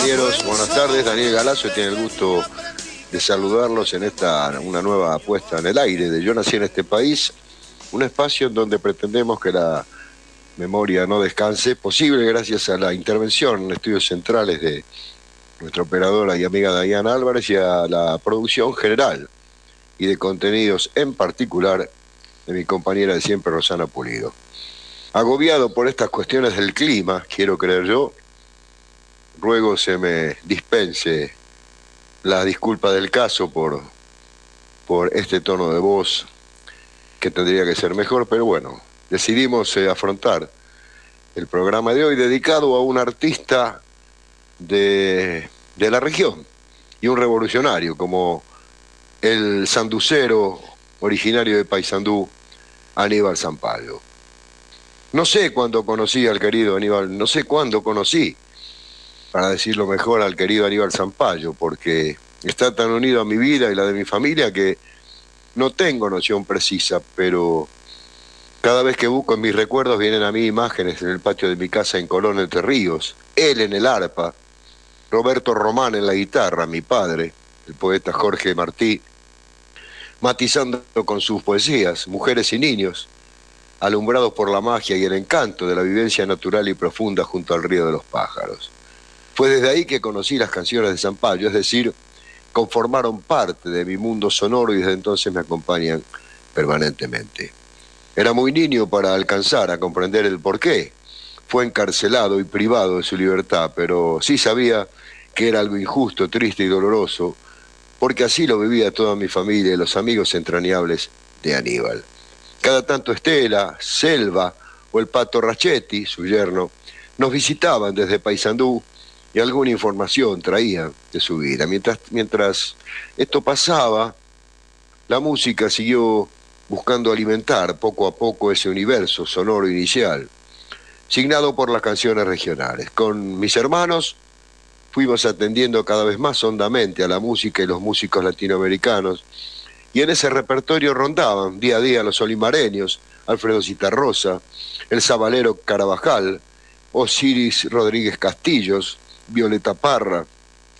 compañeros, buenas tardes. Daniel Galazo tiene el gusto de saludarlos en una nueva puesta en el aire de Yo Nací en este país, un espacio en donde pretendemos que la memoria no descanse, posible gracias a la intervención en estudios centrales de nuestra operadora y amiga Dayana Álvarez y a la producción general y de contenidos en particular de mi compañera de siempre, Rosana Pulido. Agobiado por estas cuestiones del clima, quiero creer yo, ruego se me dispense la disculpa del caso por este tono de voz que tendría que ser mejor, pero bueno, decidimos afrontar el programa de hoy dedicado a un artista de la región y un revolucionario como el sanducero originario de Paysandú, Aníbal Zampayo. No sé cuándo conocí al querido Aníbal, no sé cuándo conocí, para decirlo mejor, al querido Aníbal Zampayo, porque está tan unido a mi vida y la de mi familia que no tengo noción precisa, pero cada vez que busco en mis recuerdos vienen a mí imágenes en el patio de mi casa en Colón, Entre Ríos, él en el arpa, Roberto Román en la guitarra, mi padre, el poeta Jorge Martí, matizando con sus poesías, Mujeres y Niños, alumbrados por la magia y el encanto de la vivencia natural y profunda junto al río de los pájaros. Fue desde ahí que conocí las canciones de Zampayo, es decir, conformaron parte de mi mundo sonoro y desde entonces me acompañan permanentemente. Era muy niño para alcanzar a comprender el porqué. Fue encarcelado y privado de su libertad, pero sí sabía que era algo injusto, triste y doloroso, porque así lo vivía toda mi familia y los amigos entrañables de Aníbal. Cada tanto Estela, Selva o el Pato Rachetti, su yerno, nos visitaban desde Paysandú y alguna información traían de su vida. Mientras esto pasaba, la música siguió buscando alimentar poco a poco ese universo sonoro inicial, signado por las canciones regionales. Con mis hermanos fuimos atendiendo cada vez más hondamente a la música y los músicos latinoamericanos, y en ese repertorio rondaban día a día los olimareños, Alfredo Citarrosa, el sabalero Carabajal, Osiris Rodríguez Castillos, Violeta Parra,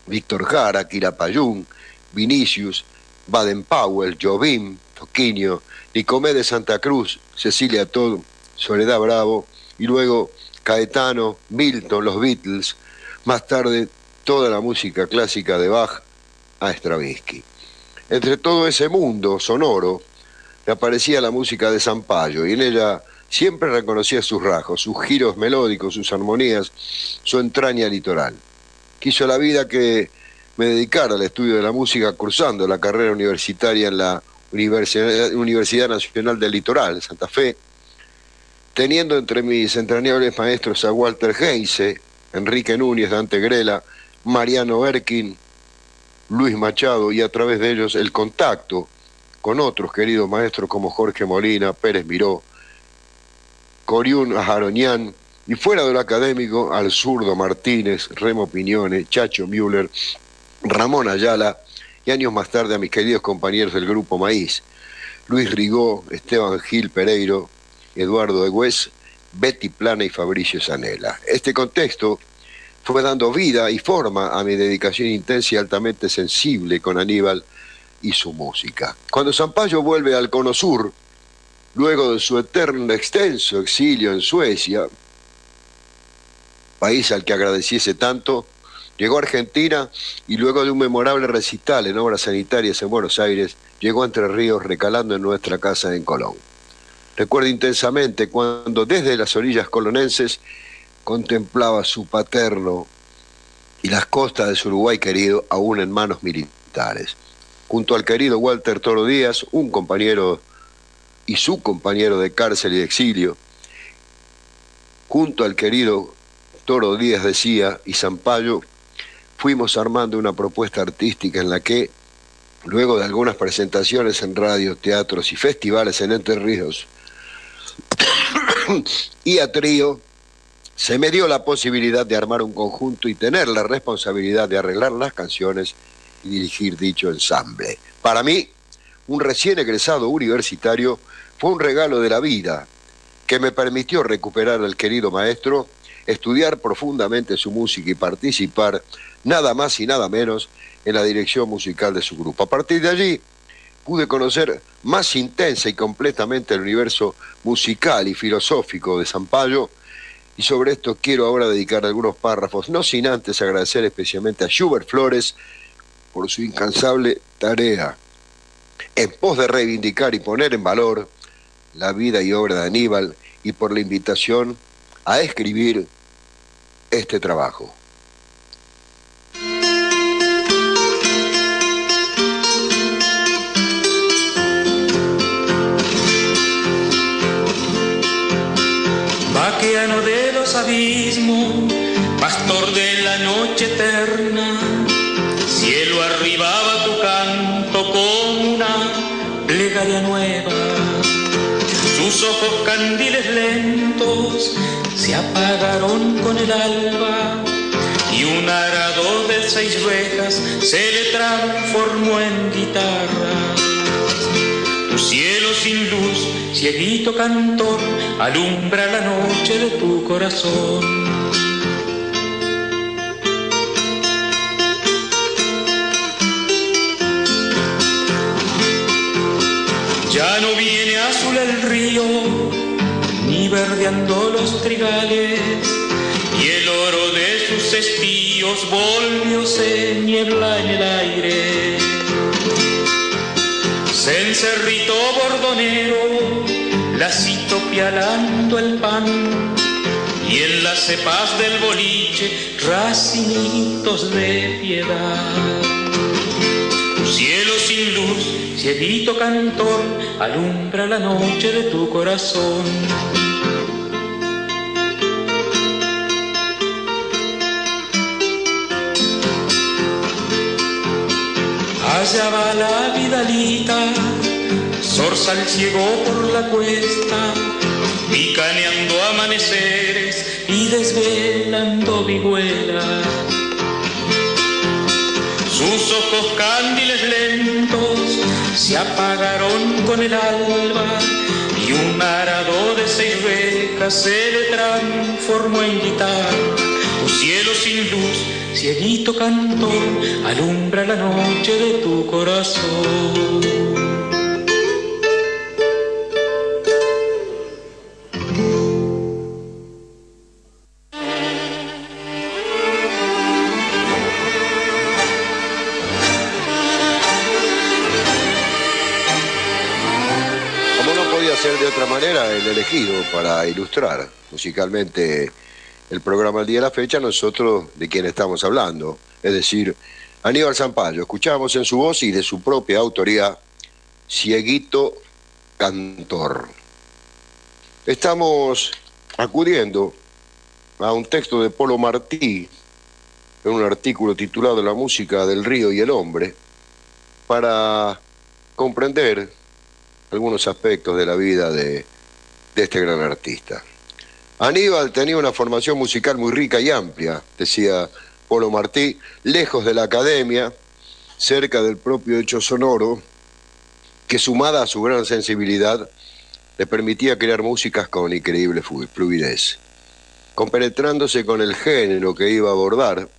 Víctor Jara, Quilapayún, Vinicius, Baden-Powell, Jobim, Toquinho, Nicomé de Santa Cruz, Cecilia Todd, Soledad Bravo, y luego Caetano, Milton, los Beatles, más tarde toda la música clásica de Bach a Stravinsky. Entre todo ese mundo sonoro le aparecía la música de Zampayo y en ella siempre reconocía sus rasgos, sus giros melódicos, sus armonías, su entraña litoral. Quiso la vida que me dedicara al estudio de la música cursando la carrera universitaria en la Universidad Nacional del Litoral, Santa Fe, teniendo entre mis entrañables maestros a Walter Heinze, Enrique Núñez, Dante Grela, Mariano Erkin, Luis Machado, y a través de ellos el contacto con otros queridos maestros como Jorge Molina, Pérez Miró, Coriún Ajaronian, y fuera de lo académico al zurdo Martínez, Remo Piñone, Chacho Müller, Ramón Ayala, y años más tarde a mis queridos compañeros del Grupo Maíz, Luis Rigó, Esteban Gil Pereiro, Eduardo Egüez, Betty Plana y Fabricio Zanella. Este contexto fue dando vida y forma a mi dedicación intensa y altamente sensible con Aníbal y su música. Cuando Zampayo vuelve al Cono Sur, luego de su eterno extenso exilio en Suecia, país al que agradeciese tanto, llegó a Argentina y luego de un memorable recital en obras sanitarias en Buenos Aires, llegó a Entre Ríos recalando en nuestra casa en Colón. Recuerdo intensamente cuando desde las orillas colonenses contemplaba su paterno y las costas de su Uruguay querido aún en manos militares. Junto al querido Walter Toro Díaz, un compañero y su compañero de cárcel y de exilio, junto al querido Toro Díaz decía, y Zampayo, fuimos armando una propuesta artística en la que, luego de algunas presentaciones en radio, teatros y festivales en Entre Ríos y a trío, se me dio la posibilidad de armar un conjunto y tener la responsabilidad de arreglar las canciones y dirigir dicho ensamble. Para mí, un recién egresado universitario, fue un regalo de la vida que me permitió recuperar al querido maestro estudiar profundamente su música y participar nada más y nada menos en la dirección musical de su grupo. A partir de allí pude conocer más intensa y completamente el universo musical y filosófico de Sampaio, y sobre esto quiero ahora dedicar algunos párrafos, no sin antes agradecer especialmente a Schubert Flores por su incansable tarea en pos de reivindicar y poner en valor la vida y obra de Aníbal, y por la invitación a escribir este trabajo. Vaqueano de los abismos, pastor de la noche eterna, cielo arribaba tu canto como una plegaria nueva. Sus ojos candiles lentos se apagaron con el alba, y un arado de 6 rejas se le transformó en guitarra. Tu cielo sin luz, cieguito cantor, alumbra la noche de tu corazón. Ya no viene azul el río, ni verdeando los trigales, y el oro de sus estíos volvióse niebla en el aire. Cencerrito bordonero, lacito pialando el pan, y en las cepas del boliche racimitos de piedad. Tu cielo sin luz, cieguito cantor, alumbra la noche de tu corazón. Allá va la vidalita, zorzal ciego por la cuesta, picaneando amaneceres y desvelando vihuelas. Sus ojos cándiles lentos se apagaron con el alba, y un arado de 6 rejas se le transformó en guitarra. Tu cielo sin luz, cieguito cantor, alumbra la noche de tu corazón. De otra manera, el elegido para ilustrar musicalmente el programa El Día de la Fecha, nosotros de quien estamos hablando, es decir, Aníbal Sampaio. Escuchamos en su voz y de su propia autoría, Cieguito Cantor. Estamos acudiendo a un texto de Polo Martí, en un artículo titulado La música del río y el hombre, para comprender algunos aspectos de la vida de este gran artista. Aníbal tenía una formación musical muy rica y amplia, decía Polo Martí, lejos de la academia, cerca del propio hecho sonoro, que sumada a su gran sensibilidad, le permitía crear músicas con increíble fluidez. Compenetrándose con el género que iba a abordar,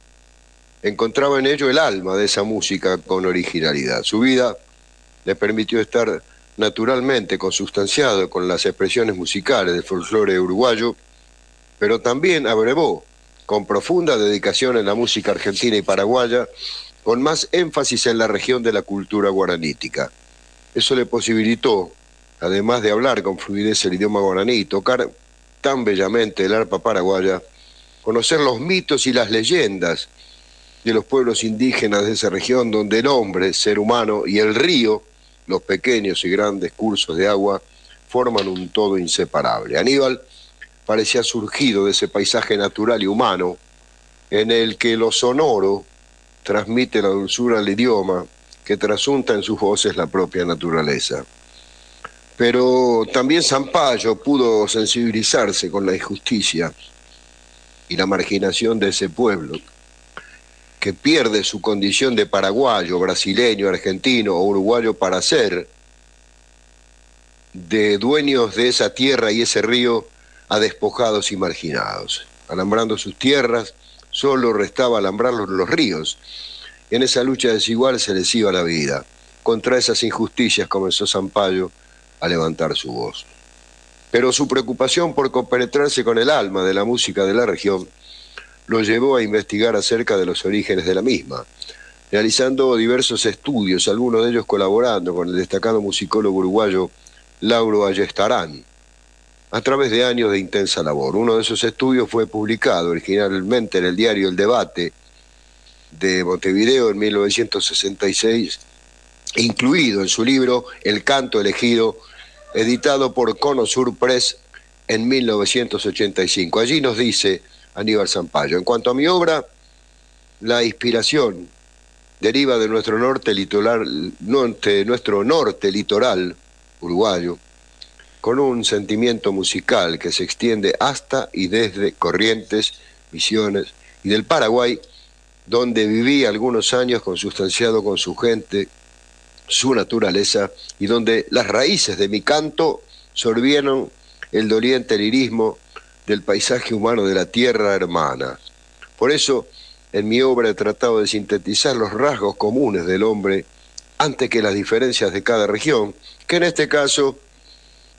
encontraba en ello el alma de esa música con originalidad. Su vida le permitió estar naturalmente consustanciado con las expresiones musicales del folclore uruguayo, pero también abrevó con profunda dedicación en la música argentina y paraguaya, con más énfasis en la región de la cultura guaranítica. Eso le posibilitó, además de hablar con fluidez el idioma guaraní y tocar tan bellamente el arpa paraguaya, conocer los mitos y las leyendas de los pueblos indígenas de esa región, donde el hombre, ser humano, y el río, los pequeños y grandes cursos de agua, forman un todo inseparable. Aníbal parecía surgido de ese paisaje natural y humano, en el que lo sonoro transmite la dulzura al idioma, que trasunta en sus voces la propia naturaleza. Pero también Sampaio pudo sensibilizarse con la injusticia y la marginación de ese pueblo, que pierde su condición de paraguayo, brasileño, argentino o uruguayo para ser de dueños de esa tierra y ese río a despojados y marginados. alambrando sus tierras, solo restaba alambrar los ríos. Y en esa lucha desigual se les iba la vida. Contra esas injusticias comenzó Sampaio a levantar su voz. Pero su preocupación por compenetrarse con el alma de la música de la región lo llevó a investigar acerca de los orígenes de la misma, realizando diversos estudios, algunos de ellos colaborando con el destacado musicólogo uruguayo Lauro Ayestarán, a través de años de intensa labor. Uno de esos estudios fue publicado originalmente en el diario El Debate de Montevideo en 1966, incluido en su libro El canto elegido, editado por Cono Sur Press en 1985. Allí nos dice Aníbal Sampaio: en cuanto a mi obra, la inspiración deriva de nuestro norte litoral uruguayo, con un sentimiento musical que se extiende hasta y desde Corrientes, Misiones y del Paraguay, donde viví algunos años consustanciado con su gente, su naturaleza, y donde las raíces de mi canto sorbieron el doliente lirismo del paisaje humano de la tierra hermana. Por eso, en mi obra he tratado de sintetizar los rasgos comunes del hombre antes que las diferencias de cada región, que en este caso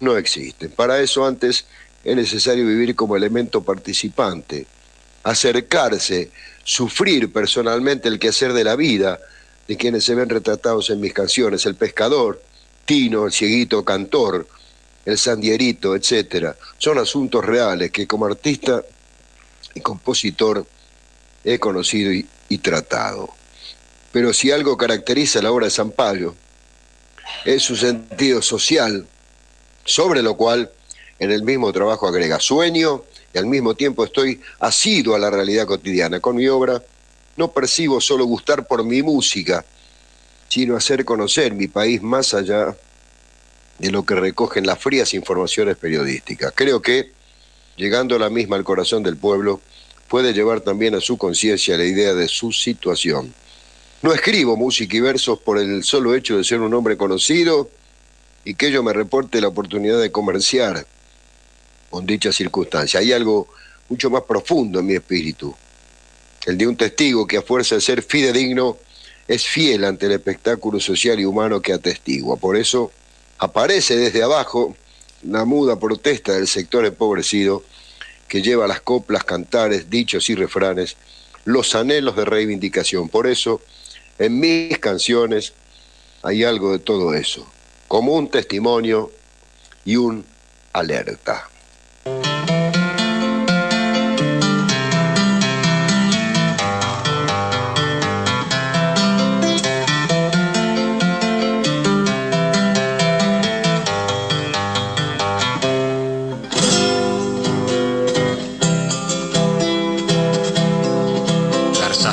no existen. Para eso antes es necesario vivir como elemento participante, acercarse, sufrir personalmente el quehacer de la vida de quienes se ven retratados en mis canciones: el pescador, Tino, el cieguito cantor, el sandierito, etc. Son asuntos reales que como artista y compositor he conocido y tratado. Pero si algo caracteriza la obra de Sampaio es su sentido social, sobre lo cual en el mismo trabajo agrega sueño y al mismo tiempo estoy asiduo a la realidad cotidiana. Con mi obra no percibo solo gustar por mi música, sino hacer conocer mi país más allá de lo que recogen las frías informaciones periodísticas. Creo que, llegando la misma al corazón del pueblo, puede llevar también a su conciencia la idea de su situación. No escribo música y versos por el solo hecho de ser un hombre conocido y que ello me reporte la oportunidad de comerciar con dicha circunstancia. Hay algo mucho más profundo en mi espíritu, el de un testigo que a fuerza de ser fidedigno es fiel ante el espectáculo social y humano que atestigua. Por eso aparece desde abajo la muda protesta del sector empobrecido que lleva las coplas, cantares, dichos y refranes, los anhelos de reivindicación. Por eso, en mis canciones hay algo de todo eso, como un testimonio y un alerta.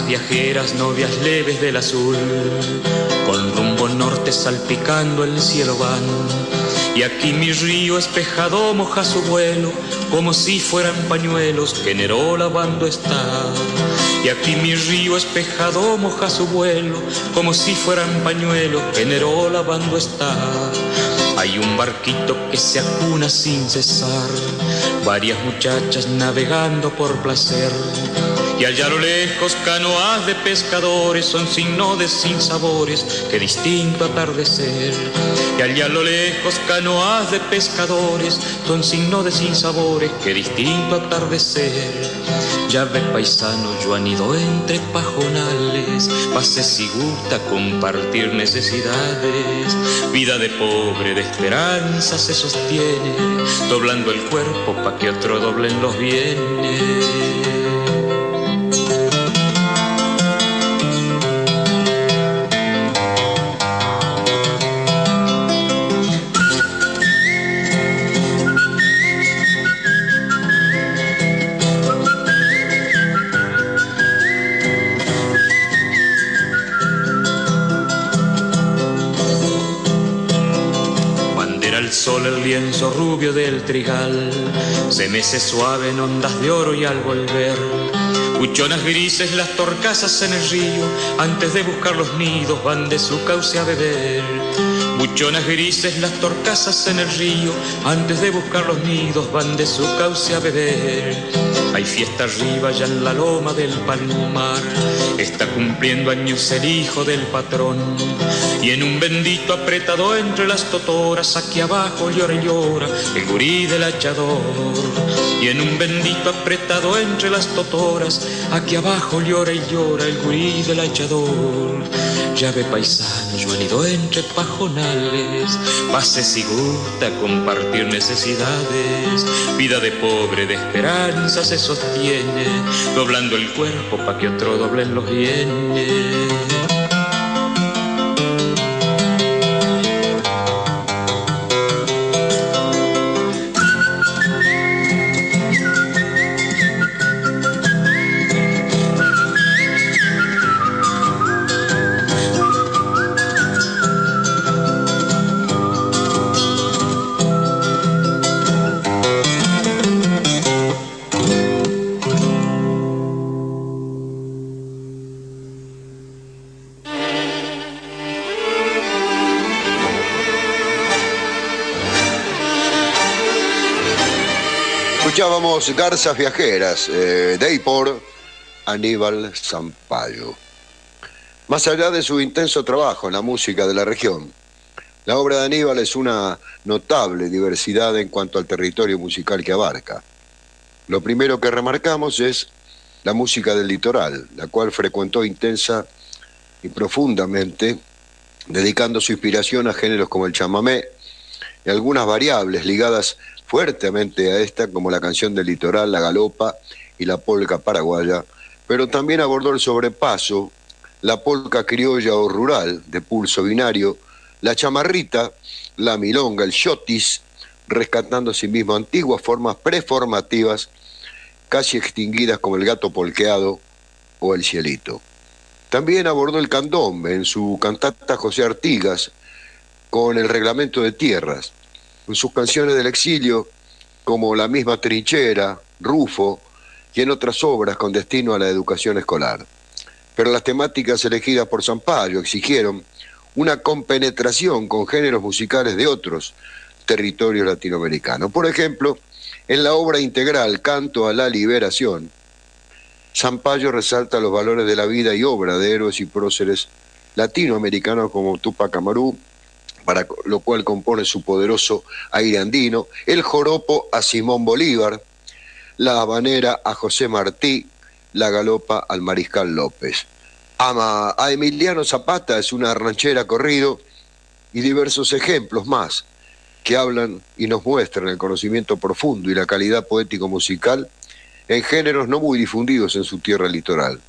Viajeras, novias leves del azul, con rumbo norte salpicando el cielo van. Y aquí mi río espejado moja su vuelo, como si fueran pañuelos que Neró lavando está. Y aquí mi río espejado moja su vuelo, como si fueran pañuelos que Neró lavando está. Hay un barquito que se acuna sin cesar, varias muchachas navegando por placer. Y allá a lo lejos canoas de pescadores son signo de sinsabores, que distinto atardecer. Y allá a lo lejos canoas de pescadores son signo de sinsabores, que distinto atardecer. Ya ve paisano, yo anido entre pajonales, pase si gusta compartir necesidades. Vida de pobre, de esperanza se sostiene, doblando el cuerpo pa' que otro doblen los bienes. Sol el lienzo rubio del trigal se mece suave en ondas de oro y al volver buchonas grises las torcasas en el río antes de buscar los nidos van de su cauce a beber. Buchonas grises las torcasas en el río antes de buscar los nidos van de su cauce a beber. Hay fiesta arriba ya en la loma del Palmar. Está cumpliendo años el hijo del patrón. Y en un bendito apretado entre las totoras, aquí abajo llora y llora el gurí del hachador. Y en un bendito apretado entre las totoras, aquí abajo llora y llora el gurí del hachador. Ya ve paisano, yo anido entre pajonales, pase si gusta compartir necesidades. Vida de pobre, de esperanza se sostiene, doblando el cuerpo pa' que otro doblen los bienes. Escuchábamos Garzas Viajeras, de y por Aníbal Sampaio. Más allá de su intenso trabajo en la música de la región, la obra de Aníbal es una notable diversidad en cuanto al territorio musical que abarca. Lo primero que remarcamos es la música del litoral, la cual frecuentó intensa y profundamente, dedicando su inspiración a géneros como el chamamé y algunas variables ligadas fuertemente a esta, como la canción del litoral, la galopa y la polca paraguaya, pero también abordó el sobrepaso, la polca criolla o rural de pulso binario, la chamarrita, la milonga, el xotis, rescatando asimismo antiguas formas preformativas casi extinguidas como el gato polqueado o el cielito. También abordó el candombe en su cantata José Artigas con el reglamento de tierras, en sus canciones del exilio, como La misma trinchera, Rufo, y en otras obras con destino a la educación escolar. Pero las temáticas elegidas por Sampaio exigieron una compenetración con géneros musicales de otros territorios latinoamericanos. Por ejemplo, en la obra integral Canto a la Liberación, Sampaio resalta los valores de la vida y obra de héroes y próceres latinoamericanos como Túpac Amaru, para lo cual compone su poderoso aire andino, el joropo a Simón Bolívar, la habanera a José Martí, la galopa al Mariscal López. A Emiliano Zapata es una ranchera corrido y diversos ejemplos más que hablan y nos muestran el conocimiento profundo y la calidad poético-musical en géneros no muy difundidos en su tierra litoral.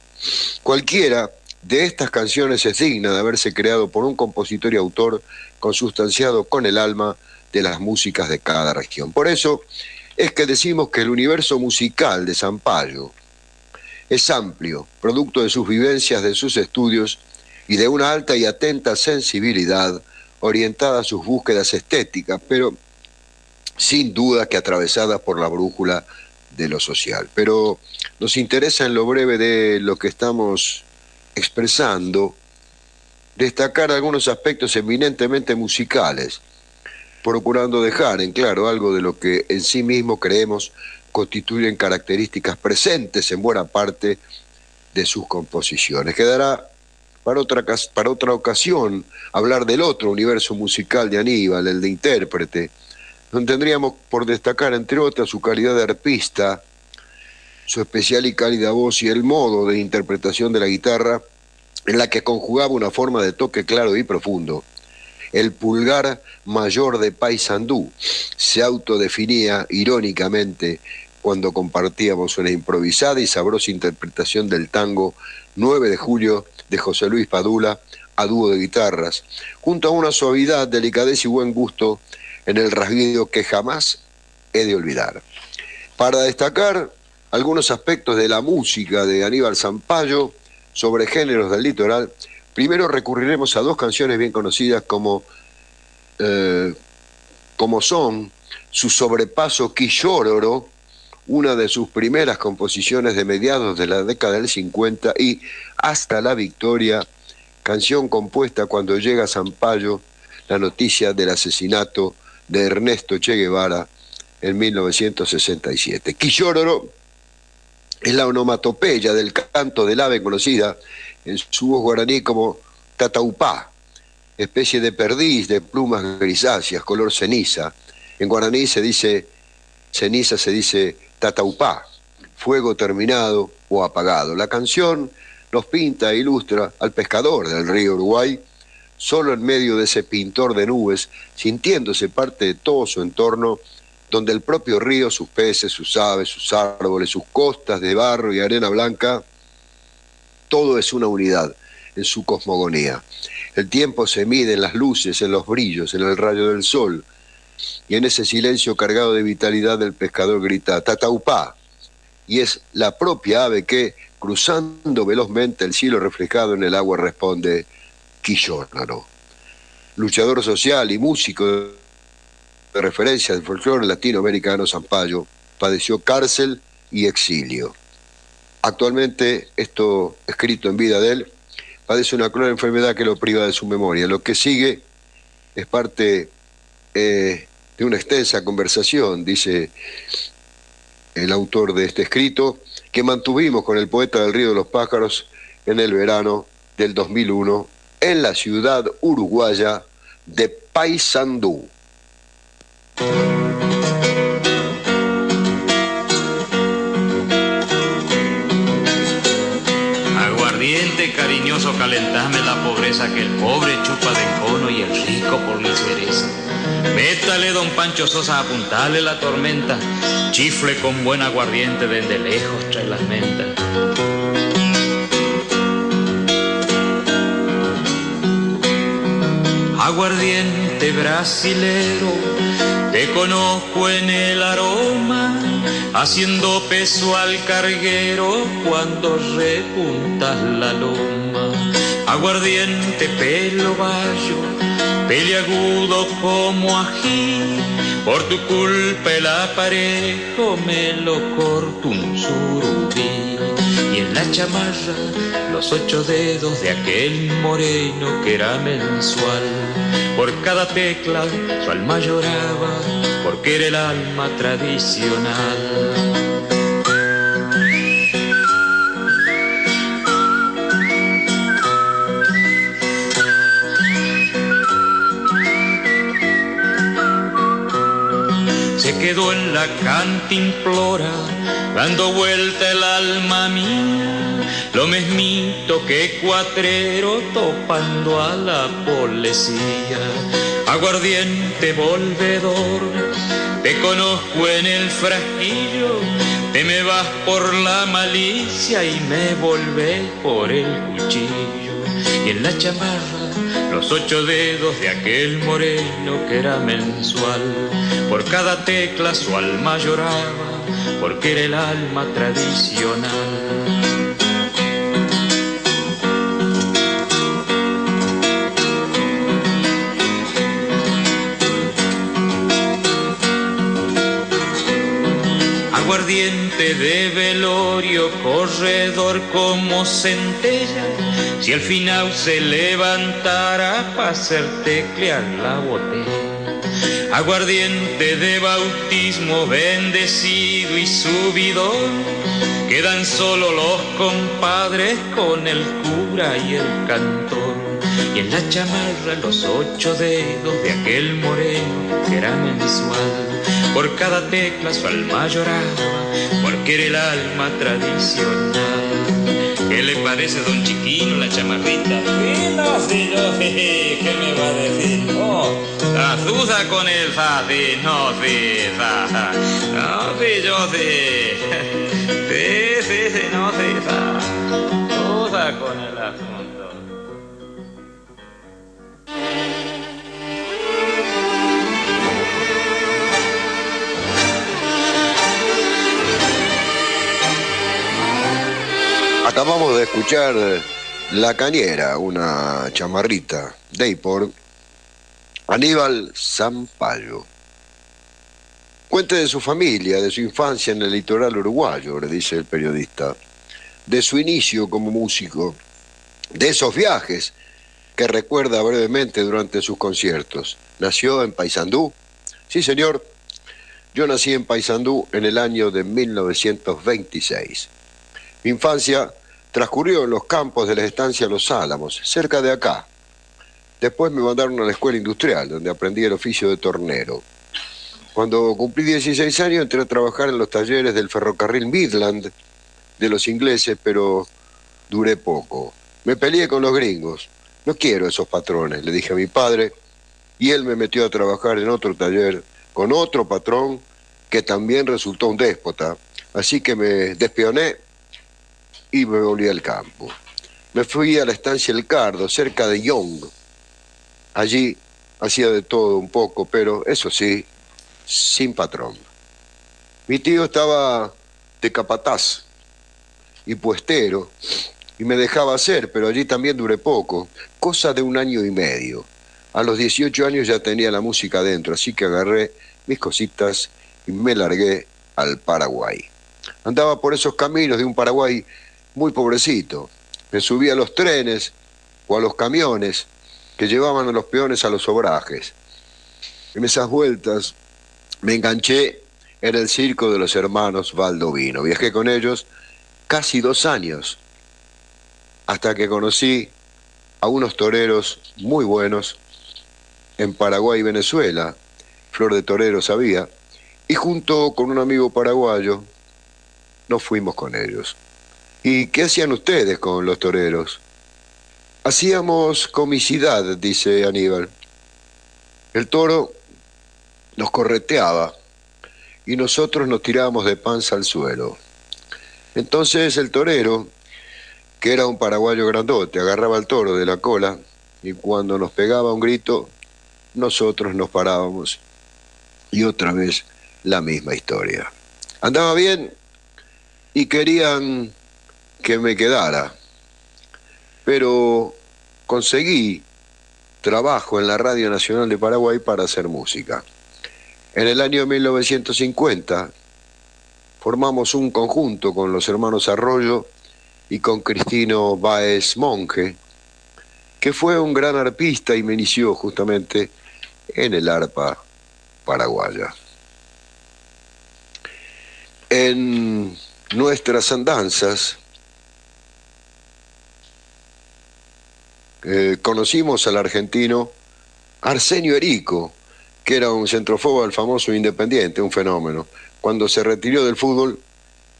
Cualquiera de estas canciones es digna de haberse creado por un compositor y autor consustanciado con el alma de las músicas de cada región. Por eso es que decimos que el universo musical de Sampaio es amplio, producto de sus vivencias, de sus estudios y de una alta y atenta sensibilidad orientada a sus búsquedas estéticas, pero sin duda que atravesada por la brújula de lo social. Pero nos interesa en lo breve de lo que estamos expresando destacar algunos aspectos eminentemente musicales, procurando dejar en claro algo de lo que en sí mismo creemos constituyen características presentes en buena parte de sus composiciones. Quedará para otra ocasión hablar del otro universo musical de Aníbal, el de intérprete, donde tendríamos por destacar, entre otras, su calidad de arpista, su especial y cálida voz y el modo de interpretación de la guitarra, en la que conjugaba una forma de toque claro y profundo. El pulgar mayor de Paysandú se autodefinía irónicamente cuando compartíamos una improvisada y sabrosa interpretación del tango 9 de julio de José Luis Padula a dúo de guitarras, junto a una suavidad, delicadeza y buen gusto en el rasguido que jamás he de olvidar. Para destacar algunos aspectos de la música de Aníbal Sampaio sobre géneros del litoral, primero recurriremos a dos canciones bien conocidas como son su sobrepaso Quillóroro, una de sus primeras composiciones de mediados de la década del 50, y Hasta la Victoria, canción compuesta cuando llega a Sampaio la noticia del asesinato de Ernesto Che Guevara en 1967. Quillóroro Es la onomatopeya del canto del ave conocida en su voz guaraní como tataupá, especie de perdiz de plumas grisáceas, color ceniza. En guaraní se dice ceniza, se dice tataupá, fuego terminado o apagado. La canción nos pinta e ilustra al pescador del río Uruguay, solo en medio de ese pintor de nubes, sintiéndose parte de todo su entorno, donde el propio río, sus peces, sus aves, sus árboles, sus costas de barro y arena blanca, todo es una unidad en su cosmogonía. El tiempo se mide en las luces, en los brillos, en el rayo del sol, y en ese silencio cargado de vitalidad el pescador grita tataupá, y es la propia ave que, cruzando velozmente el cielo reflejado en el agua, responde quillónaro. Luchador social y músico de referencia del folclore latinoamericano, Sampaio padeció cárcel y exilio. Actualmente, esto escrito en vida de él, padece una cruel enfermedad que lo priva de su memoria. Lo que sigue es parte de una extensa conversación, dice el autor de este escrito, que mantuvimos con el poeta del Río de los Pájaros en el verano del 2001 en la ciudad uruguaya de Paysandú. Aguardiente cariñoso, calentame la pobreza, que el pobre chupa de encono y el rico por la cereza. Métale, don Pancho Sosa, apuntale la tormenta, chifle con buen aguardiente, desde lejos trae las mentas. Aguardiente brasilero, te conozco en el aroma, haciendo peso al carguero cuando repuntas la loma. Aguardiente pelo bayo, peliagudo como ají, por tu culpa el aparejo me lo corto un surubí. Y en la chamarra los 8 dedos de aquel moreno que era mensual. Por cada tecla su alma lloraba, porque era el alma tradicional. Se quedó en la cantimplora, dando vuelta el alma mía, lo mismito que cuatrero topando a la policía. Aguardiente volvedor, te conozco en el frasquillo, te me vas por la malicia y me volvés por el cuchillo. Y en la chamarra los 8 dedos de aquel moreno que era mensual. Por cada tecla su alma lloraba, porque era el alma tradicional. Aguardiente de velorio, corredor como centella, si al final se levantara pa' hacer teclear la botella. Aguardiente de bautismo, bendecido y subidón, quedan solo los compadres con el cura y el cantor. Y en la chamarra los 8 dedos de aquel moreno que era mensual. Por cada tecla su alma lloraba, porque era el alma tradicional. ¿Qué le parece, don Chiquino, la chamarrita? Sí, ¿qué me va a decir? Oh, azuza con el fácil, no, sí, no, sí, yo sí. Sí, no, sí, azuza con el asunto. Acabamos de escuchar La Cañera, una chamarrita de por Aníbal Sampaio. Cuente de su familia, de su infancia en el litoral uruguayo, le dice el periodista, de su inicio como músico, de esos viajes que recuerda brevemente durante sus conciertos. ¿Nació en Paysandú? Sí, señor. Yo nací en Paysandú en el año de 1926. Mi infancia transcurrió en los campos de la estancia Los Álamos, cerca de acá. Después me mandaron a la escuela industrial, donde aprendí el oficio de tornero. Cuando cumplí 16 años entré a trabajar en los talleres del ferrocarril Midland de los ingleses, pero duré poco. Me peleé con los gringos. No quiero esos patrones, le dije a mi padre, y él me metió a trabajar en otro taller con otro patrón que también resultó un déspota. Así que me despioné y me volví al campo. Me fui a la estancia El Cardo, cerca de Young. Allí hacía de todo un poco, pero eso sí, sin patrón. Mi tío estaba de capataz y puestero y me dejaba hacer, pero allí también duré poco, cosa de 1 año y medio. A los 18 años ya tenía la música adentro, así que agarré mis cositas y me largué al Paraguay. Andaba por esos caminos de un Paraguay muy pobrecito. Me subía a los trenes o a los camiones que llevaban a los peones a los obrajes. En esas vueltas me enganché en el circo de los hermanos Baldovino. Viajé con ellos casi 2 años, hasta que conocí a unos toreros muy buenos en Paraguay y Venezuela. Flor de toreros había, y junto con un amigo paraguayo nos fuimos con ellos. ¿Y qué hacían ustedes con los toreros? Hacíamos comicidad, dice Aníbal. El toro nos correteaba y nosotros nos tirábamos de panza al suelo. Entonces el torero, que era un paraguayo grandote, agarraba al toro de la cola y cuando nos pegaba un grito, nosotros nos parábamos. Y otra vez la misma historia. Andaba bien y querían que me quedara, pero conseguí trabajo en la Radio Nacional de Paraguay para hacer música. En el año 1950 formamos un conjunto con los hermanos Arroyo y con Cristino Báez Monge, que fue un gran arpista y me inició justamente en el arpa paraguaya. En nuestras andanzas conocimos al argentino Arsenio Erico, que era un centrofobo del famoso Independiente, un fenómeno. Cuando se retiró del fútbol,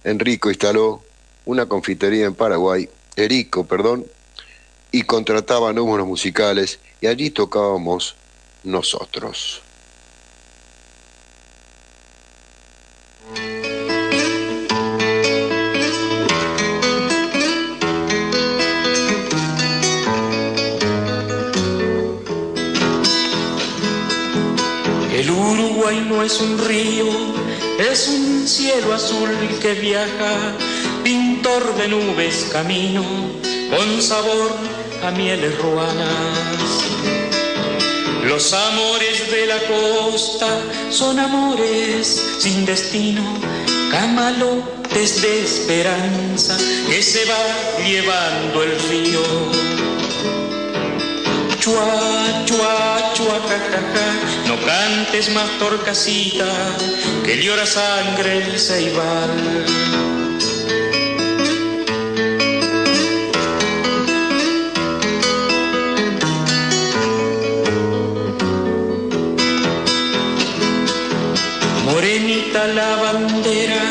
Enrico instaló una confitería en Paraguay, y contrataba números musicales, y allí tocábamos nosotros. El Uruguay no es un río, es un cielo azul que viaja, pintor de nubes camino, con sabor a mieles ruanas. Los amores de la costa son amores sin destino, camalotes de esperanza que se va llevando el río. Chua, chua, chua, ja, ja, ja, no cantes más torcasita, que llora sangre el ceibal. Morenita la bandera,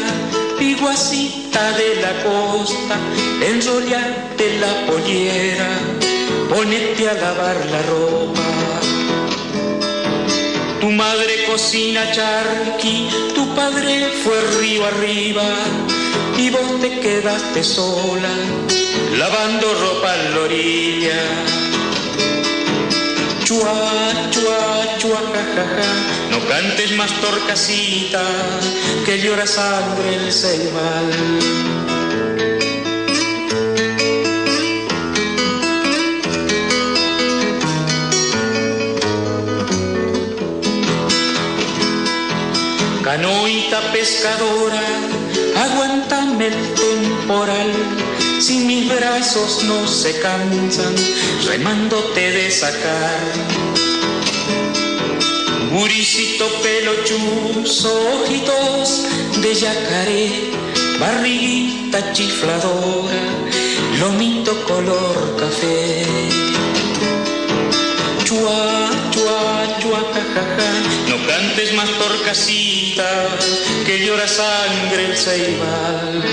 piguacita de la costa, enrollate la pollera, ponete a lavar la ropa. Tu madre cocina charqui, tu padre fue río arriba, y vos te quedaste sola, lavando ropa en la orilla. Chua, chua, chua, ja, ja, ja, no cantes más torcasita, que llora sangre el ceibal. Canoita pescadora, aguántame el temporal, si mis brazos no se cansan, remándote de sacar. Guricito pelo chuzo, ojitos de yacaré, barriguita chifladora, lomito color café. Chua, chua, chua, jajaja, no cantes más torcasita, que llora sangre el ceibal.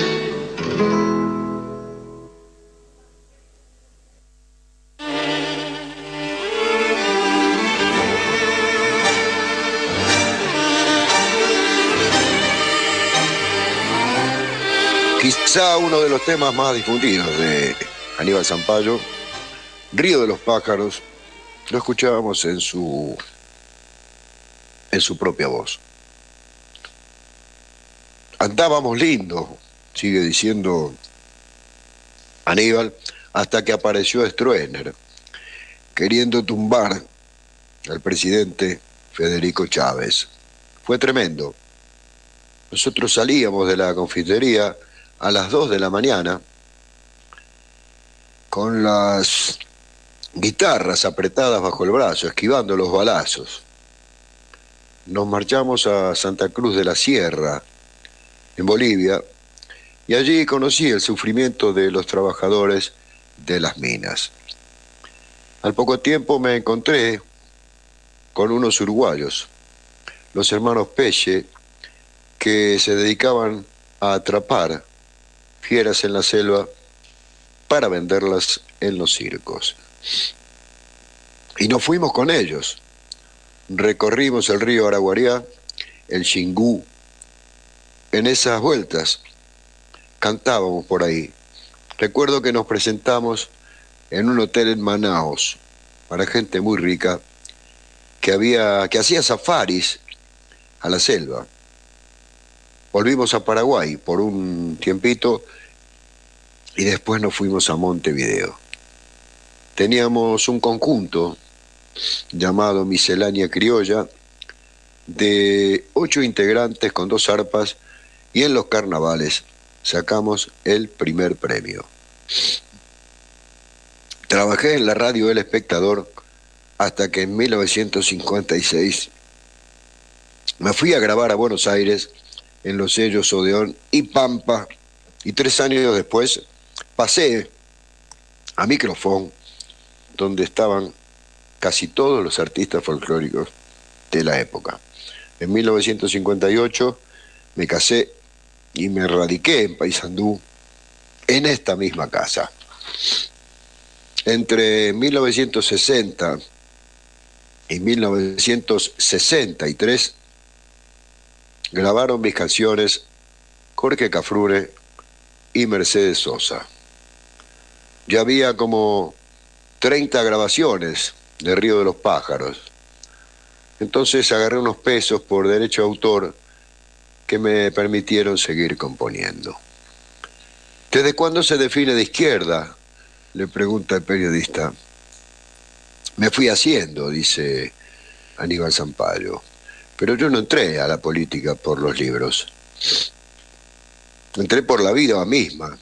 Quizá uno de los temas más difundidos de Aníbal Zampayo, Río de los Pájaros, lo escuchábamos en su propia voz. Andábamos lindo, sigue diciendo Aníbal, hasta que apareció Stroessner, queriendo tumbar al presidente Federico Chávez. Fue tremendo. Nosotros salíamos de la confitería a las 2 de la mañana con las guitarras apretadas bajo el brazo, esquivando los balazos. Nos marchamos a Santa Cruz de la Sierra, en Bolivia, y allí conocí el sufrimiento de los trabajadores de las minas. Al poco tiempo me encontré con unos uruguayos, los hermanos Peche, que se dedicaban a atrapar fieras en la selva para venderlas en los circos. Y nos fuimos con ellos. Recorrimos el río Araguariá, el Xingú. En esas vueltas cantábamos por ahí. Recuerdo que nos presentamos en un hotel en Manaos para gente muy rica que hacía safaris a la selva. Volvimos a Paraguay por un tiempito y después nos fuimos a Montevideo. Teníamos un conjunto llamado Miscelánea Criolla de 8 integrantes con 2 arpas, y en los carnavales sacamos el primer premio. Trabajé en la radio El Espectador hasta que en 1956 me fui a grabar a Buenos Aires en los sellos Odeón y Pampa, y 3 años después pasé a Microfón, donde estaban casi todos los artistas folclóricos de la época. En 1958 me casé y me radiqué en Paysandú, en esta misma casa. Entre 1960 y 1963 grabaron mis canciones Jorge Cafrune y Mercedes Sosa. Ya había como 30 grabaciones de Río de los Pájaros. Entonces agarré unos pesos por derecho de autor que me permitieron seguir componiendo. ¿Desde cuándo se define de izquierda?, le pregunta el periodista. Me fui haciendo, dice Aníbal Zampayo, pero yo no entré a la política por los libros. Entré por la vida misma.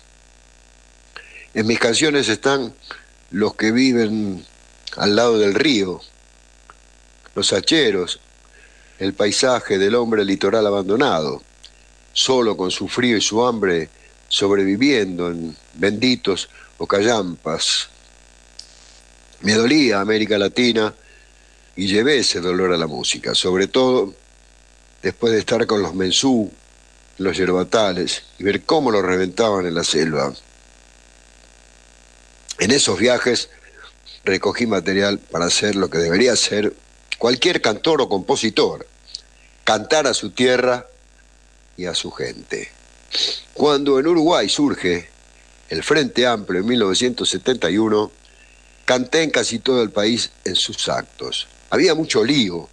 En mis canciones están los que viven al lado del río, los hacheros, el paisaje del hombre litoral abandonado, solo con su frío y su hambre, sobreviviendo en benditos o callampas. Me dolía América Latina y llevé ese dolor a la música, sobre todo después de estar con los mensú, los yerbatales, y ver cómo los reventaban en la selva. En esos viajes recogí material para hacer lo que debería hacer cualquier cantor o compositor: cantar a su tierra y a su gente. Cuando en Uruguay surge el Frente Amplio en 1971, canté en casi todo el país en sus actos. Había mucho lío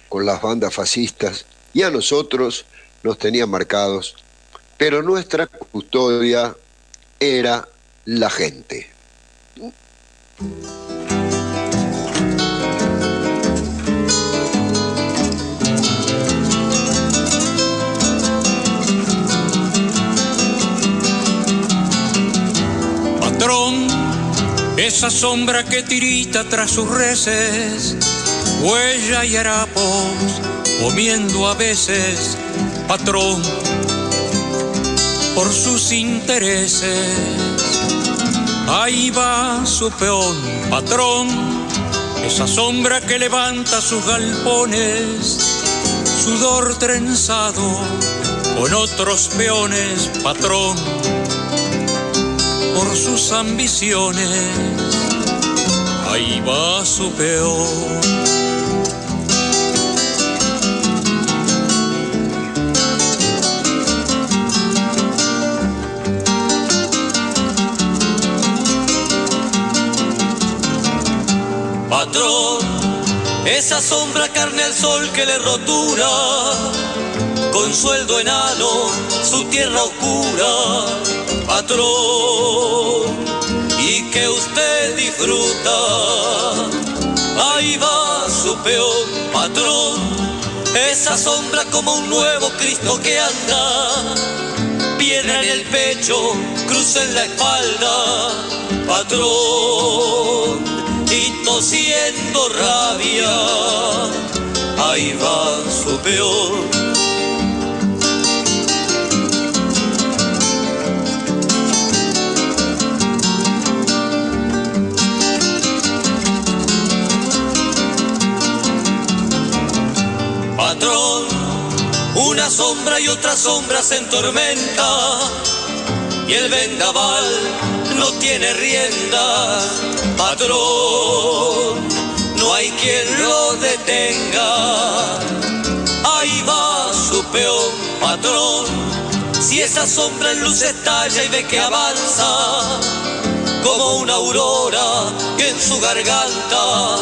con las bandas fascistas y a nosotros nos tenían marcados, pero nuestra custodia era la gente. Patrón, esa sombra que tirita tras sus reses, huella y harapos, comiendo a veces. Patrón, por sus intereses. Ahí va su peón, patrón, esa sombra que levanta sus galpones, sudor trenzado con otros peones, patrón, por sus ambiciones. Ahí va su peón. Patrón, esa sombra carne al sol que le rotura, con sueldo enano, su tierra oscura. Patrón, y que usted disfruta, ahí va su peón. Patrón, esa sombra como un nuevo Cristo que anda, pierna en el pecho, cruz en la espalda. Patrón, y tosiendo rabia, ahí va su peón. Patrón, una sombra y otra sombra se entormenta, y el vendaval no tiene rienda. Patrón, no hay quien lo detenga, ahí va su peón. Patrón, si esa sombra en luz estalla y ve que avanza como una aurora que en su garganta,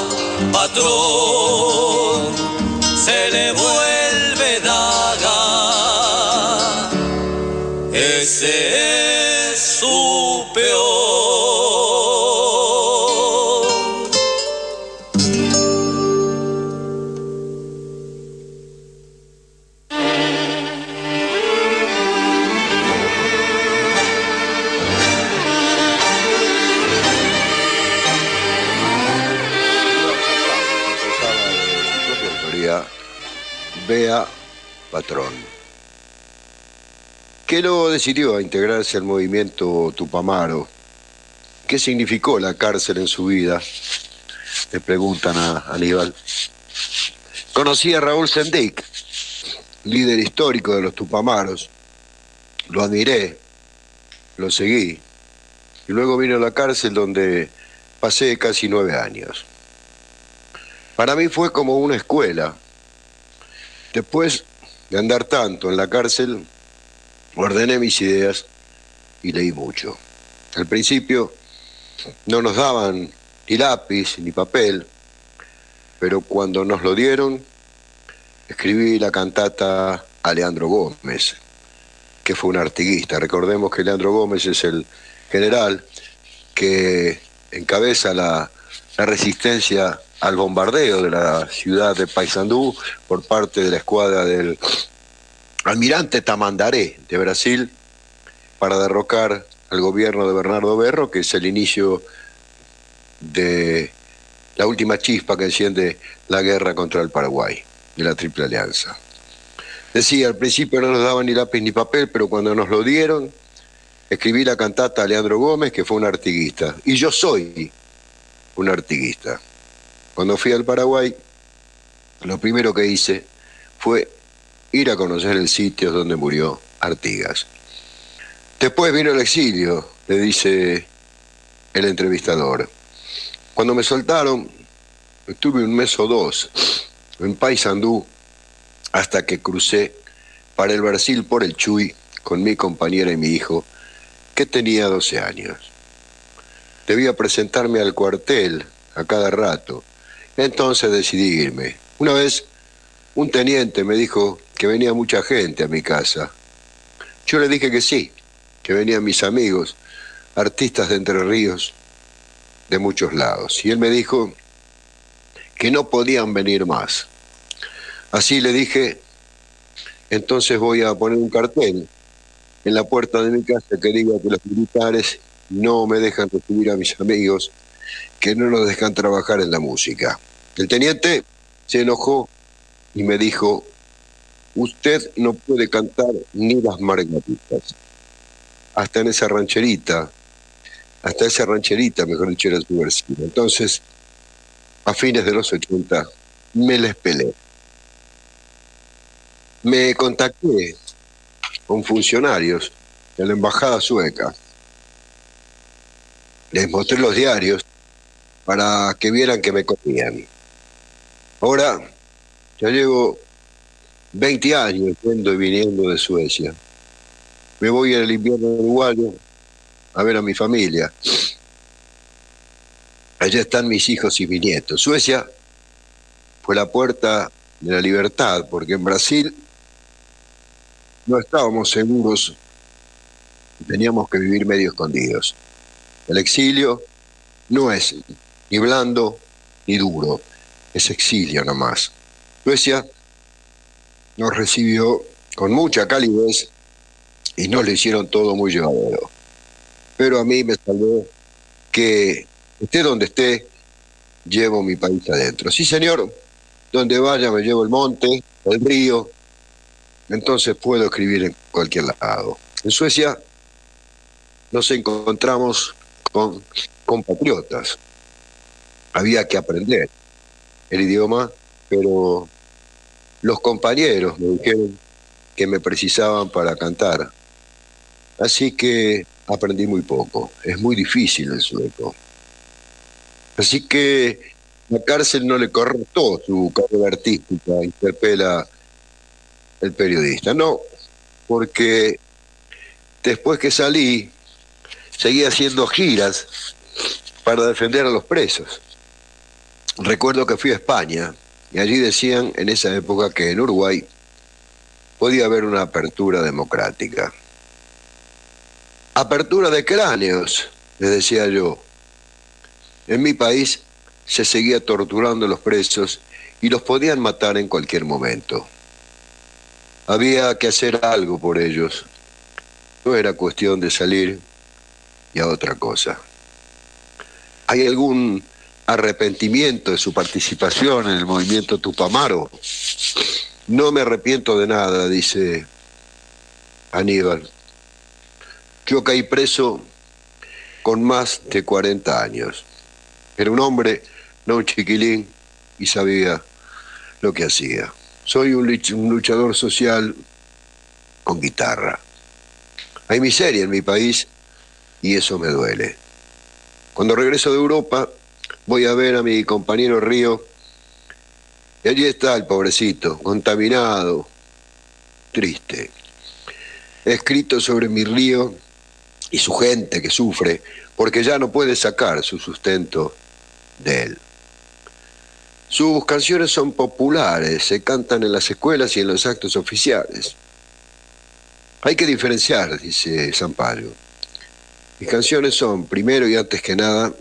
patrón, se le vuelve daga, ese es su peón. Bea Patrón, que luego decidió a integrarse al movimiento Tupamaro. ¿Qué significó la cárcel en su vida?, le preguntan a Aníbal. Conocí a Raúl Sendic, líder histórico de los Tupamaros. Lo admiré, lo seguí, y luego vino a la cárcel donde pasé casi 9 años. Para mí fue como una escuela. Después de andar tanto en la cárcel, ordené mis ideas y leí mucho. Al principio no nos daban ni lápiz ni papel, pero cuando nos lo dieron, escribí la cantata a Leandro Gómez, que fue un artiguista. Recordemos que Leandro Gómez es el general que encabeza la resistencia al bombardeo de la ciudad de Paysandú por parte de la escuadra del almirante Tamandaré de Brasil para derrocar al gobierno de Bernardo Berro, que es el inicio de la última chispa que enciende la guerra contra el Paraguay, de la Triple Alianza. Decía, al principio no nos daban ni lápiz ni papel, pero cuando nos lo dieron, escribí la cantata a Leandro Gómez, que fue un artiguista, y yo soy un artiguista. Cuando fui al Paraguay, lo primero que hice fue ir a conocer el sitio donde murió Artigas. Después vino el exilio, le dice el entrevistador. Cuando me soltaron, estuve 1 mes o 2 en Paysandú hasta que crucé para el Brasil por el Chuy con mi compañera y mi hijo, que tenía 12 años. Debía presentarme al cuartel a cada rato. Entonces decidí irme. Una vez un teniente me dijo que venía mucha gente a mi casa. Yo le dije que sí, que venían mis amigos, artistas de Entre Ríos, de muchos lados. Y él me dijo que no podían venir más. Así le dije, entonces voy a poner un cartel en la puerta de mi casa que diga que los militares no me dejan recibir a mis amigos, que no nos dejan trabajar en la música. El teniente se enojó y me dijo, usted no puede cantar ni las margaritas. hasta esa rancherita, mejor dicho, era su vecino. Entonces, a fines de los 80, me les pelé. Me contacté con funcionarios de la embajada sueca. Les mostré los diarios para que vieran que me comían. Ahora ya llevo 20 años yendo y viniendo de Suecia. Me voy en el invierno uruguayo a ver a mi familia. Allá están mis hijos y mis nietos. Suecia fue la puerta de la libertad, porque en Brasil no estábamos seguros, teníamos que vivir medio escondidos. El exilio no es ni blando ni duro, es exilio nomás. Suecia nos recibió con mucha calidez y nos lo hicieron todo muy llevadero. Pero a mí me salvó que esté donde esté, llevo mi país adentro. Sí, señor, donde vaya me llevo el monte, el río, entonces puedo escribir en cualquier lado. En Suecia nos encontramos con compatriotas. Había que aprender el idioma, pero los compañeros me dijeron que me precisaban para cantar. Así que aprendí muy poco. Es muy difícil el sueco. Así que la cárcel no le cortó su carrera artística, interpela el periodista. No, porque después que salí, seguí haciendo giras para defender a los presos. Recuerdo que fui a España y allí decían en esa época que en Uruguay podía haber una apertura democrática. Apertura de cráneos, les decía yo. En mi país se seguía torturando a los presos y los podían matar en cualquier momento. Había que hacer algo por ellos. No era cuestión de salir y a otra cosa. ¿Hay algún arrepentimiento de su participación en el movimiento Tupamaro? No me arrepiento de nada, dice Aníbal. Yo caí preso con más de 40 años. Era un hombre, no un chiquilín, y sabía lo que hacía. Soy un luchador social con guitarra. Hay miseria en mi país y eso me duele. Cuando regreso de Europa, voy a ver a mi compañero Río y allí está el pobrecito, contaminado, triste. He escrito sobre mi río y su gente que sufre porque ya no puede sacar su sustento de él. Sus canciones son populares, se cantan en las escuelas y en los actos oficiales. Hay que diferenciar, dice Sampaio. Mis canciones son, primero y antes que nada,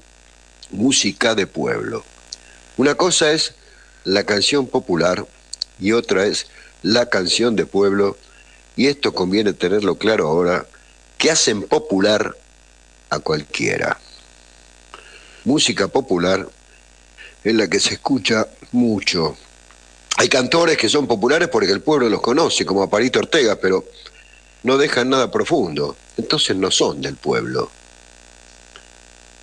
música de pueblo. Una cosa es la canción popular y otra es la canción de pueblo, y esto conviene tenerlo claro ahora, que hacen popular a cualquiera. Música popular es la que se escucha mucho. Hay cantores que son populares porque el pueblo los conoce, como Aparito Ortega, pero no dejan nada profundo, entonces no son del pueblo.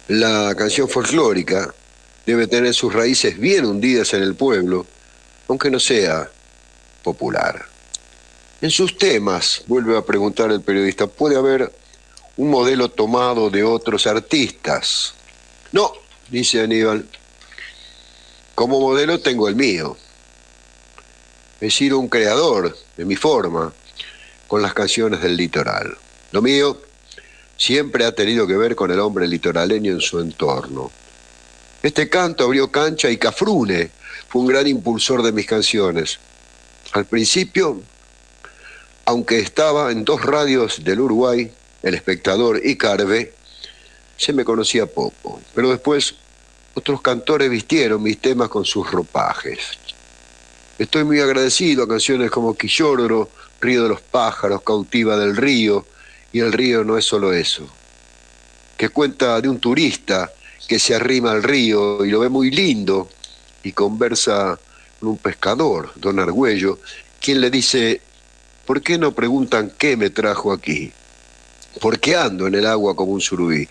La canción folclórica debe tener sus raíces bien hundidas en el pueblo, aunque no sea popular. En sus temas, vuelve a preguntar el periodista, ¿puede haber un modelo tomado de otros artistas? No, dice Aníbal, como modelo tengo el mío. He sido un creador de mi forma con las canciones del litoral. Lo mío siempre ha tenido que ver con el hombre litoraleño en su entorno. Este canto abrió cancha y Cafrune fue un gran impulsor de mis canciones. Al principio, aunque estaba en 2 radios del Uruguay, El Espectador y Carve, se me conocía poco, pero después otros cantores vistieron mis temas con sus ropajes. Estoy muy agradecido a canciones como Quillororo, Río de los Pájaros, Cautiva del Río, y el río no es solo eso, que cuenta de un turista que se arrima al río y lo ve muy lindo y conversa con un pescador, don Argüello, quien le dice, ¿por qué no preguntan qué me trajo aquí? porque ando en el agua como un surubí,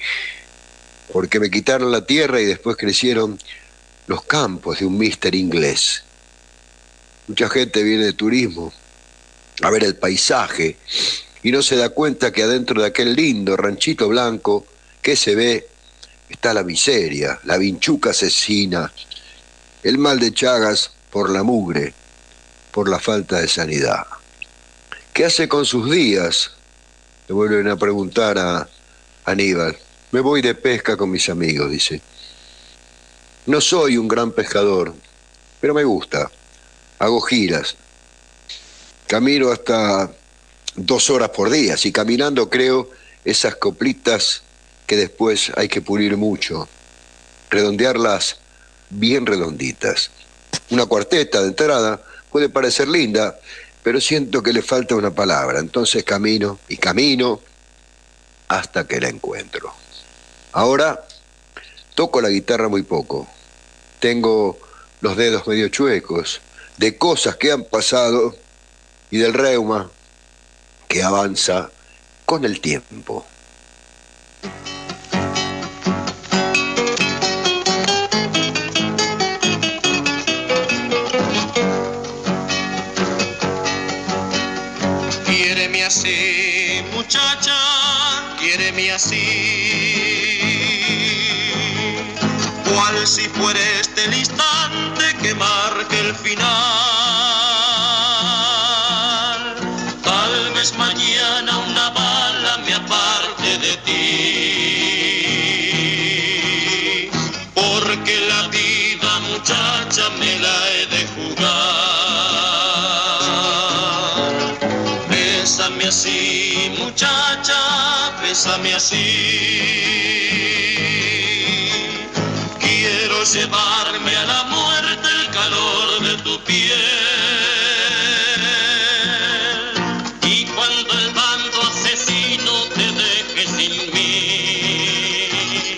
porque me quitaron la tierra y después crecieron los campos de un mister inglés. Mucha gente viene de turismo a ver el paisaje y no se da cuenta que adentro de aquel lindo ranchito blanco que se ve está la miseria, la vinchuca asesina, el mal de Chagas por la mugre, por la falta de sanidad. ¿Qué hace con sus días? Le vuelven a preguntar a Aníbal. Me voy de pesca con mis amigos, dice. No soy un gran pescador, pero me gusta. Hago giras. Camino hasta 2 horas por día. Si caminando creo esas coplitas que después hay que pulir mucho. Redondearlas bien redonditas. Una cuarteta de entrada puede parecer linda, pero siento que le falta una palabra. Entonces camino y camino hasta que la encuentro. Ahora toco la guitarra muy poco. Tengo los dedos medio chuecos de cosas que han pasado y del reuma que avanza con el tiempo. Quiéreme así, muchacha, quiéreme así, cual si fuera este el instante que marque el final. Tal vez mañana una bala me aparte de ti, porque la vida, muchacha, me la he de jugar. Bésame así, muchacha, bésame así. Quiero llevarme a la muerte el calor de tu piel. Y cuando el bando asesino te deje sin mí,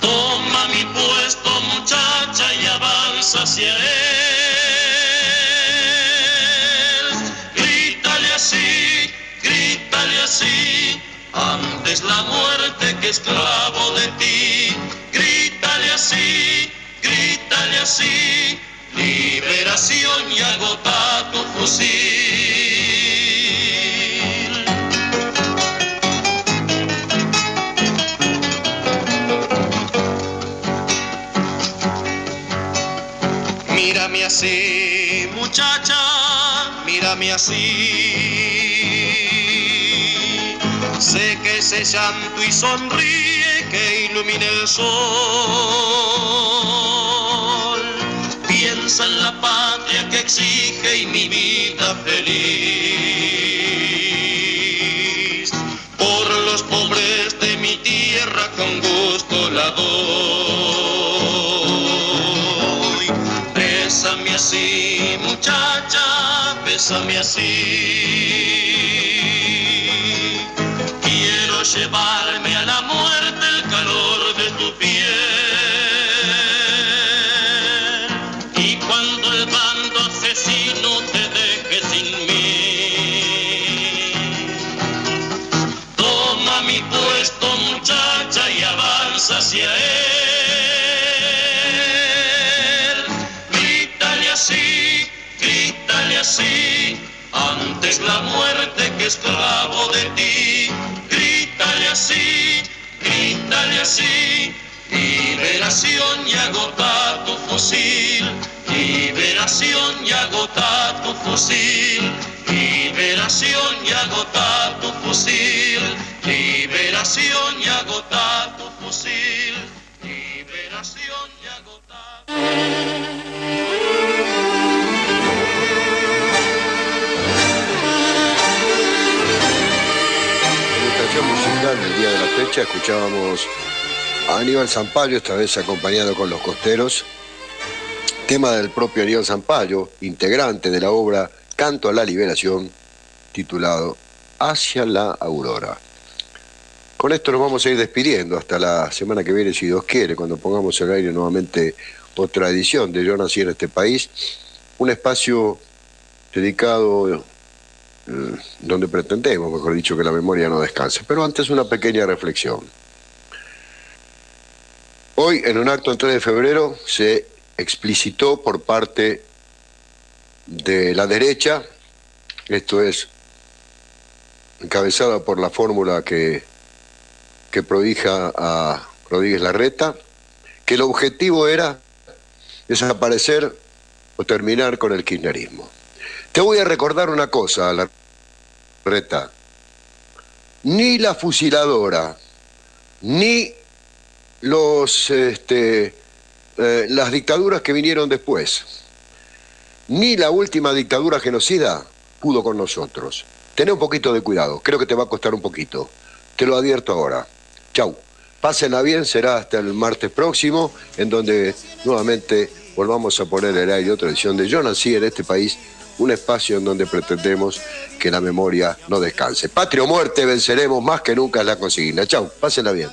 toma mi puesto, muchacha, y avanza hacia él. Grítale así, antes la muerte que esclavo de ti. Grítale así, liberación y agota tu fusil. Mírame así, muchacha, mírame así. Sé que ese llanto y sonríe que ilumina el sol. Piensa en la patria que exige y mi vida feliz. Por los pobres de mi tierra con gusto la doy. Bésame así, muchacha, bésame así. Quiero llevarme a la muerte el calor de tu piel. Y cuando el bando asesino te deje sin mí, toma mi puesto, muchacha, y avanza hacia él. Grítale así, antes la muerte que esclavo de ti. Grítale así, liberación y agota tu fusil. Liberación y agota tu fusil. Liberación y agota tu fusil. Liberación y agota tu fusil. Liberación y agota tu fusil. Musical del día de la fecha, escuchábamos a Aníbal Zampayo, esta vez acompañado con Los Costeros, tema del propio Aníbal Zampayo, integrante de la obra Canto a la Liberación, titulado Hacia la Aurora. Con esto nos vamos a ir despidiendo hasta la semana que viene, si Dios quiere, cuando pongamos al aire nuevamente otra edición de Yo Nací en este País, un espacio dedicado donde pretendemos, mejor dicho, que la memoria no descanse. Pero antes una pequeña reflexión. Hoy, en un acto en 3 de febrero, se explicitó por parte de la derecha, esto es encabezada por la fórmula que prohija a Rodríguez Larreta, que el objetivo era desaparecer o terminar con el kirchnerismo. Te voy a recordar una cosa, Larreta. Ni la fusiladora, ni las dictaduras que vinieron después, ni la última dictadura genocida pudo con nosotros. Tené un poquito de cuidado, creo que te va a costar un poquito. Te lo advierto ahora. Chau. Pásenla bien, será hasta el martes próximo, en donde nuevamente volvamos a poner en el aire otra edición de Yo Nací en este país, un espacio en donde pretendemos que la memoria no descanse. Patria o muerte, venceremos, más que nunca es la consigna. Chau, pásenla bien.